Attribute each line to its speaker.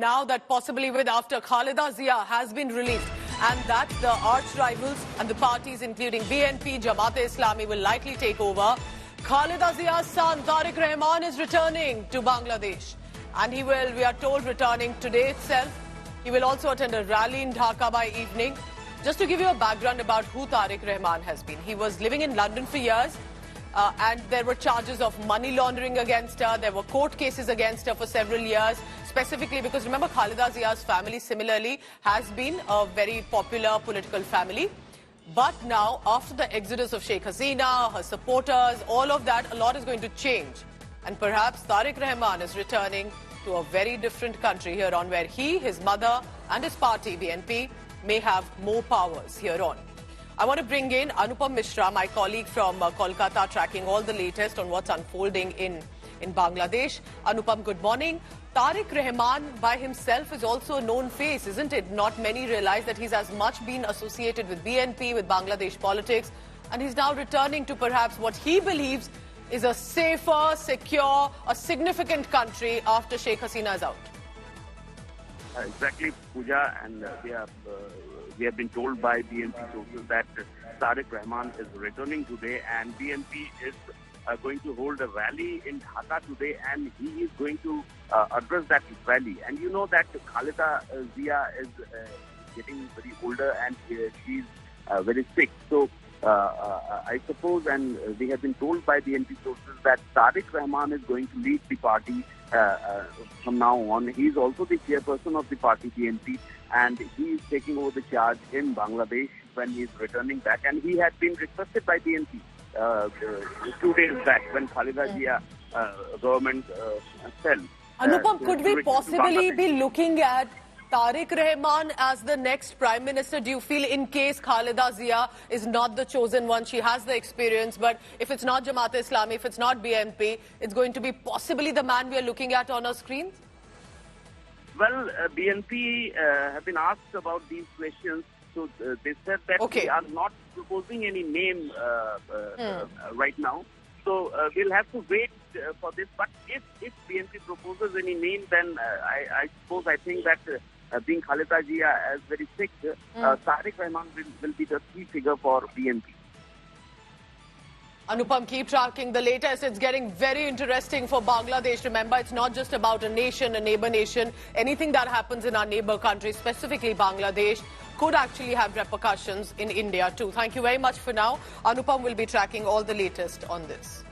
Speaker 1: Now that possibly with after Khaleda Zia has been released and that the arch rivals and the parties including BNP, Jamaat-e-Islami will likely take over, Khaleda Zia's son Tariq Rahman is returning to Bangladesh and he will, we are told, returning today itself. He will also attend a rally in Dhaka by evening. Just to give you a background about who Tariq Rahman has been, he was living in London for years. And there were charges of money laundering against her. There were court cases against her for several years, specifically because remember Khaleda Zia's family similarly has been a very popular political family. But now, after the exodus of Sheikh Hasina, her supporters, all of that, a lot is going to change. And perhaps Tariq Rahman is returning to a very different country here on, where he, his mother and his party, BNP, may have more powers here on. I want to bring in Anupam Mishra, my colleague from Kolkata, tracking all the latest on what's unfolding in Bangladesh. Anupam, good morning. Tariq Rahman by himself is also a known face, isn't it? Not many realize that he's as much been associated with BNP, with Bangladesh politics, and he's now returning to perhaps what he believes is a safer, secure, a significant country after Sheikh Hasina is out.
Speaker 2: Exactly, Pooja, and we have been told by BNP sources that Tariq Rahman is returning today, and BNP is going to hold a rally in Dhaka today, and he is going to address that rally. And you know that Khaleda Zia is getting very older, and she's very sick. So I suppose, and we have been told by BNP sources that Tariq Rahman is going to lead the party from now on. He is also the chairperson of the party BNP, and he is taking over the charge in Bangladesh when he is returning back. And he had been requested by BNP 2 days back when Khaleda Zia government fell.
Speaker 1: Anupam, could we possibly be looking at Tariq Rahman as the next Prime Minister? Do you feel, in case Khaleda Zia is not the chosen one, she has the experience, but if it's not Jamaat-e-Islami, if it's not BNP, it's going to be possibly the man we are looking at on our screens?
Speaker 2: Well, BNP have been asked about these questions, so they said that they are not proposing any name right now. So we'll have to wait for this. But if BNP proposes any name, then I think that being Khaleda Zia as very sick, Tariq Rahman will be the key figure for BNP.
Speaker 1: Anupam, keep tracking the latest. It's getting very interesting for Bangladesh. Remember, it's not just about a nation, a neighbor nation. Anything that happens in our neighbor country, specifically Bangladesh, could actually have repercussions in India too. Thank you very much for now. Anupam will be tracking all the latest on this.